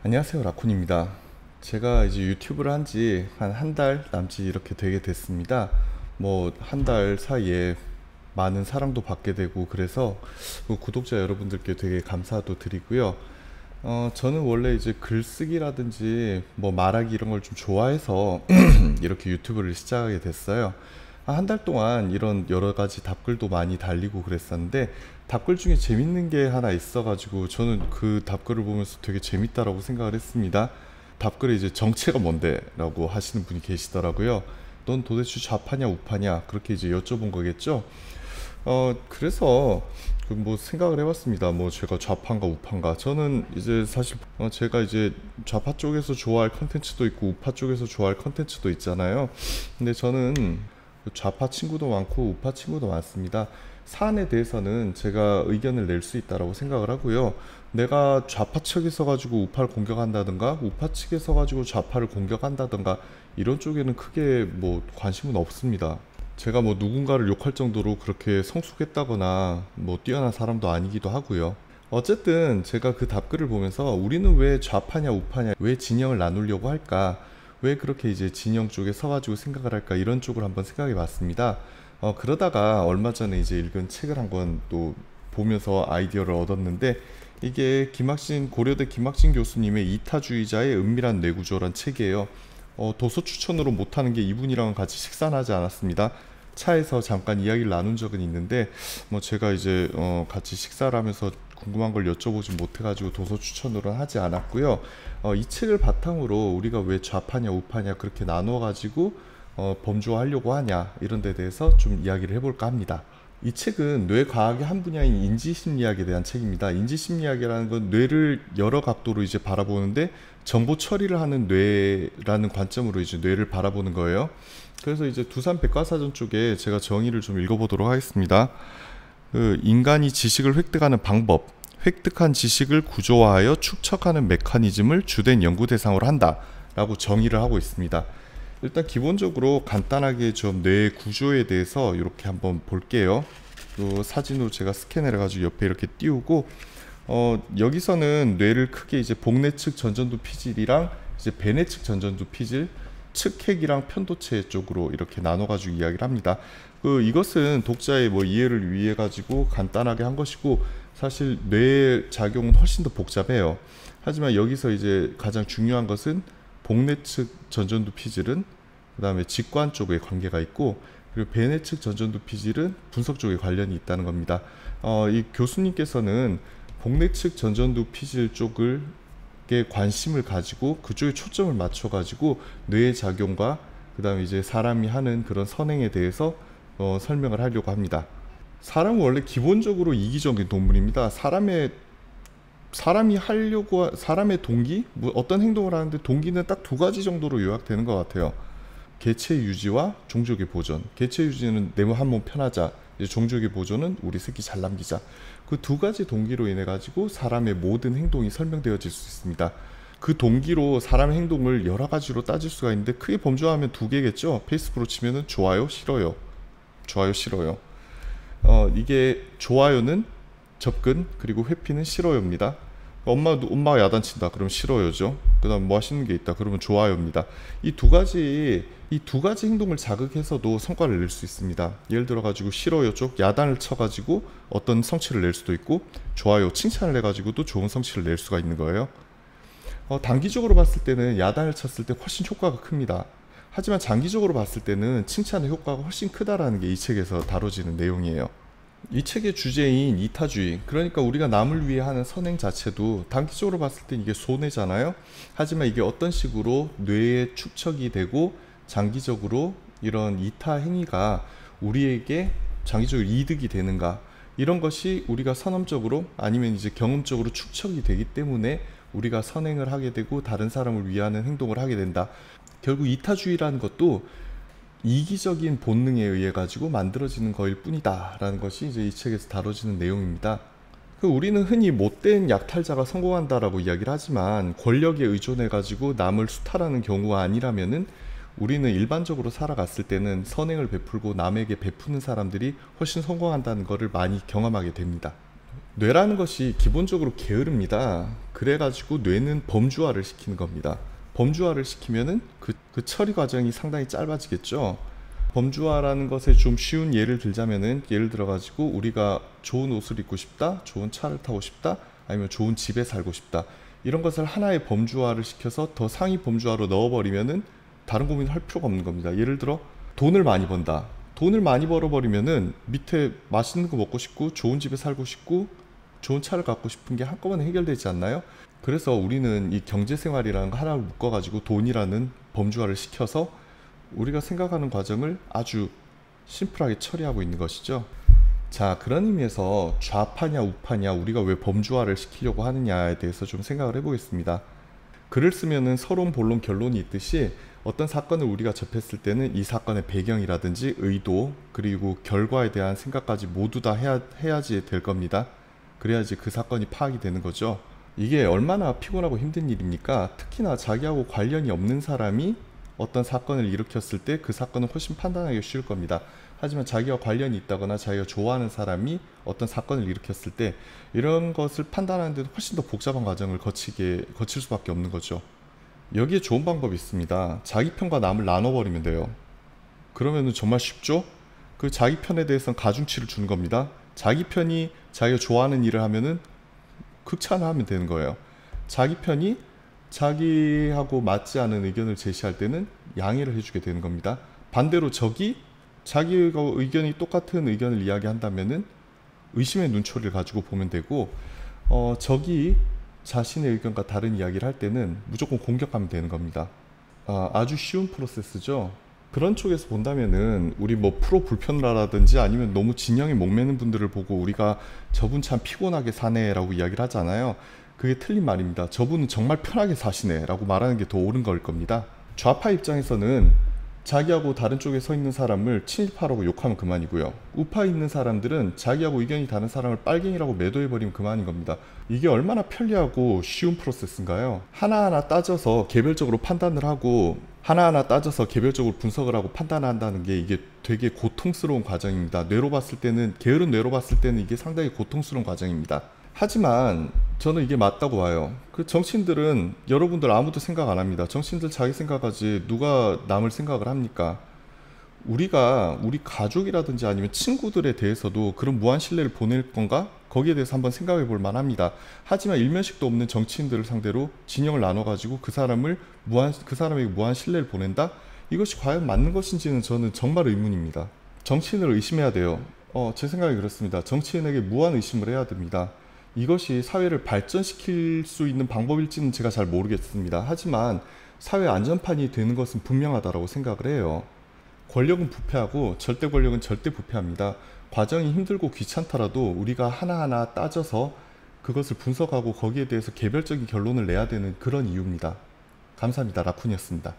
안녕하세요, 라쿤입니다. 제가 이제 유튜브를 한 지 한 달 남짓 이렇게 되게 됐습니다. 뭐 한 달 사이에 많은 사랑도 받게 되고 그래서 구독자 여러분들께 되게 감사도 드리고요. 저는 원래 이제 글쓰기라든지 뭐 말하기 이런 걸 좀 좋아해서 이렇게 유튜브를 시작하게 됐어요. 한 달 동안 이런 여러 가지 답글도 많이 달리고 그랬었는데, 답글 중에 재밌는 게 하나 있어가지고 저는 그 답글을 보면서 되게 재밌다라고 생각을 했습니다. 답글에 이제 정체가 뭔데? 라고 하시는 분이 계시더라고요. 넌 도대체 좌파냐 우파냐? 그렇게 이제 여쭤본 거겠죠? 그래서 그 뭐 생각을 해봤습니다. 뭐 제가 좌파인가 우파인가. 저는 이제 사실 제가 이제 좌파 쪽에서 좋아할 컨텐츠도 있고 우파 쪽에서 좋아할 컨텐츠도 있잖아요. 근데 저는 좌파 친구도 많고 우파 친구도 많습니다. 사안에 대해서는 제가 의견을 낼 수 있다라고 생각을 하고요. 내가 좌파 측에 서가지고 우파를 공격한다든가 우파 측에 서가지고 좌파를 공격한다든가 이런 쪽에는 크게 뭐 관심은 없습니다. 제가 뭐 누군가를 욕할 정도로 그렇게 성숙했다거나 뭐 뛰어난 사람도 아니기도 하고요. 어쨌든 제가 그 답글을 보면서 우리는 왜 좌파냐 우파냐, 왜 진영을 나누려고 할까, 왜 그렇게 이제 진영 쪽에 서가지고 생각을 할까, 이런 쪽을 한번 생각해 봤습니다. 그러다가 얼마 전에 이제 읽은 책을 한번 또 보면서 아이디어를 얻었는데, 이게 고려대 김학진 교수님의 이타주의자의 은밀한 뇌구조란 책이에요. 도서 추천으로 못하는 게 이분이랑 같이 식사는 하지 않았습니다. 차에서 잠깐 이야기를 나눈 적은 있는데, 뭐 제가 이제 같이 식사를 하면서 궁금한 걸 여쭤보지 못해가지고 도서 추천으로는 하지 않았고요. 이 책을 바탕으로 우리가 왜 좌파냐 우파냐 그렇게 나눠가지고 범주화하려고 하냐, 이런 데 대해서 좀 이야기를 해볼까 합니다. 이 책은 뇌과학의 한 분야인 인지심리학에 대한 책입니다. 인지심리학이라는 건 뇌를 여러 각도로 이제 바라보는데, 정보 처리를 하는 뇌라는 관점으로 이제 뇌를 바라보는 거예요. 그래서 이제 두산 백과사전 쪽에 제가 정의를 좀 읽어보도록 하겠습니다. 인간이 지식을 획득하는 방법, 획득한 지식을 구조화하여 축적하는 메커니즘을 주된 연구 대상으로 한다 라고 정의를 하고 있습니다. 일단 기본적으로 간단하게 좀 뇌 구조에 대해서 이렇게 한번 볼게요. 사진으로 제가 스캔을 해가지고 옆에 이렇게 띄우고, 여기서는 뇌를 크게 이제 복내측 전전두 피질이랑 이제 배내측 전전두 피질, 측핵이랑 편도체 쪽으로 이렇게 나눠가지고 이야기를 합니다. 이것은 독자의 뭐 이해를 위해 가지고 간단하게 한 것이고, 사실 뇌 작용은 훨씬 더 복잡해요. 하지만 여기서 이제 가장 중요한 것은 복내측 전전두 피질은 그 다음에 직관 쪽에 관계가 있고, 그리고 배내측 전전두 피질은 분석 쪽에 관련이 있다는 겁니다. 이 교수님께서는 복내측 전전두 피질 쪽을 관심을 가지고 그쪽에 초점을 맞춰 가지고 뇌의 작용과 그 다음에 이제 사람이 하는 그런 선행에 대해서 설명을 하려고 합니다. 사람은 원래 기본적으로 이기적인 동물입니다. 사람의 동기, 뭐 어떤 행동을 하는데 동기는 딱 두 가지 정도로 요약되는 것 같아요. 개체 유지와 종족의 보존. 개체 유지는 내 한 몸 편하자, 이제 종족의 보존은 우리 새끼 잘 남기자. 그 두 가지 동기로 인해 가지고 사람의 모든 행동이 설명되어질 수 있습니다. 그 동기로 사람의 행동을 여러 가지로 따질 수가 있는데, 크게 범주화하면 두 개겠죠. 페이스북으로 치면은 좋아요, 싫어요. 좋아요, 싫어요. 이게 좋아요는 접근, 그리고 회피는 싫어요입니다. 엄마가 야단친다 그러면 싫어요죠. 그 다음 뭐 하시는 게 있다 그러면 좋아요입니다. 이 두 가지 행동을 자극해서도 성과를 낼 수 있습니다. 예를 들어 가지고 싫어요 쪽 야단을 쳐 가지고 어떤 성취를 낼 수도 있고, 좋아요 칭찬을 해 가지고도 좋은 성취를 낼 수가 있는 거예요. 단기적으로 봤을 때는 야단을 쳤을 때 훨씬 효과가 큽니다. 하지만 장기적으로 봤을 때는 칭찬의 효과가 훨씬 크다라는 게 이 책에서 다뤄지는 내용이에요. 이 책의 주제인 이타주의, 그러니까 우리가 남을 위해 하는 선행 자체도 단기적으로 봤을 땐 이게 손해잖아요. 하지만 이게 어떤 식으로 뇌에 축적이 되고 장기적으로 이런 이타 행위가 우리에게 장기적으로 이득이 되는가, 이런 것이 우리가 선험적으로 아니면 이제 경험적으로 축적이 되기 때문에 우리가 선행을 하게 되고 다른 사람을 위하는 행동을 하게 된다. 결국 이타주의라는 것도 이기적인 본능에 의해 가지고 만들어지는 거일 뿐이다 라는 것이 이제 이 책에서 다뤄지는 내용입니다. 우리는 흔히 못된 약탈자가 성공한다라고 이야기를 하지만, 권력에 의존해 가지고 남을 수탈하는 경우가 아니라면은 우리는 일반적으로 살아갔을 때는 선행을 베풀고 남에게 베푸는 사람들이 훨씬 성공한다는 것을 많이 경험하게 됩니다. 뇌라는 것이 기본적으로 게으릅니다. 그래가지고 뇌는 범주화를 시키는 겁니다. 범주화를 시키면은 그 처리 과정이 상당히 짧아지겠죠. 범주화라는 것에 좀 쉬운 예를 들자면은, 예를 들어가지고 우리가 좋은 옷을 입고 싶다, 좋은 차를 타고 싶다, 아니면 좋은 집에 살고 싶다, 이런 것을 하나의 범주화를 시켜서 더 상위 범주화로 넣어버리면은 다른 고민을 할 필요가 없는 겁니다. 예를 들어 돈을 많이 번다. 돈을 많이 벌어버리면은 밑에 맛있는 거 먹고 싶고 좋은 집에 살고 싶고 좋은 차를 갖고 싶은 게 한꺼번에 해결되지 않나요? 그래서 우리는 이 경제생활이라는 거 하나를 묶어가지고 돈이라는 범주화를 시켜서 우리가 생각하는 과정을 아주 심플하게 처리하고 있는 것이죠. 자, 그런 의미에서 좌파냐 우파냐, 우리가 왜 범주화를 시키려고 하느냐에 대해서 좀 생각을 해보겠습니다. 글을 쓰면은 서론, 본론, 결론이 있듯이 어떤 사건을 우리가 접했을 때는 이 사건의 배경이라든지 의도, 그리고 결과에 대한 생각까지 모두 다 해야지 될 겁니다. 그래야지 그 사건이 파악이 되는 거죠. 이게 얼마나 피곤하고 힘든 일입니까? 특히나 자기하고 관련이 없는 사람이 어떤 사건을 일으켰을 때 그 사건은 훨씬 판단하기 쉬울 겁니다. 하지만 자기와 관련이 있다거나 자기가 좋아하는 사람이 어떤 사건을 일으켰을 때 이런 것을 판단하는 데도 훨씬 더 복잡한 과정을 거칠 수밖에 없는 거죠. 여기에 좋은 방법이 있습니다. 자기 편과 남을 나눠버리면 돼요. 그러면은 정말 쉽죠? 그 자기 편에 대해서는 가중치를 주는 겁니다. 자기 편이 자기가 좋아하는 일을 하면은 극찬하면 되는 거예요. 자기 편이 자기하고 맞지 않은 의견을 제시할 때는 양해를 해주게 되는 겁니다. 반대로 적이 자기가 의견이 똑같은 의견을 이야기한다면은 의심의 눈초리를 가지고 보면 되고, 적이 자신의 의견과 다른 이야기를 할 때는 무조건 공격하면 되는 겁니다. 아주 쉬운 프로세스죠. 그런 쪽에서 본다면은 우리 뭐 프로 불편라라든지 아니면 너무 진영에 목매는 분들을 보고 우리가 저분 참 피곤하게 사네 라고 이야기를 하잖아요. 그게 틀린 말입니다. 저분은 정말 편하게 사시네 라고 말하는 게 더 옳은 걸 겁니다. 좌파 입장에서는 자기하고 다른 쪽에 서 있는 사람을 친일파라고 욕하면 그만이고요. 우파에 있는 사람들은 자기하고 의견이 다른 사람을 빨갱이라고 매도해버리면 그만인 겁니다. 이게 얼마나 편리하고 쉬운 프로세스인가요? 하나하나 따져서 개별적으로 판단을 하고 하나하나 따져서 개별적으로 분석을 하고 판단한다는 게 이게 되게 고통스러운 과정입니다. 뇌로 봤을 때는, 게으른 뇌로 봤을 때는 이게 상당히 고통스러운 과정입니다. 하지만 저는 이게 맞다고 봐요. 그 정치인들은 여러분들 아무도 생각 안 합니다. 정치인들 자기 생각하지 누가 남을 생각을 합니까? 우리가 우리 가족이라든지 아니면 친구들에 대해서도 그런 무한 신뢰를 보낼 건가? 거기에 대해서 한번 생각해 볼 만합니다. 하지만 일면식도 없는 정치인들을 상대로 진영을 나눠 가지고 그 사람에게 무한 신뢰를 보낸다? 이것이 과연 맞는 것인지는 저는 정말 의문입니다. 정치인을 의심해야 돼요. 제 생각이 그렇습니다. 정치인에게 무한 의심을 해야 됩니다. 이것이 사회를 발전시킬 수 있는 방법일지는 제가 잘 모르겠습니다. 하지만 사회 안전판이 되는 것은 분명하다고 생각을 해요. 권력은 부패하고 절대 권력은 절대 부패합니다. 과정이 힘들고 귀찮더라도 우리가 하나하나 따져서 그것을 분석하고 거기에 대해서 개별적인 결론을 내야 되는 그런 이유입니다. 감사합니다. 라쿤이었습니다.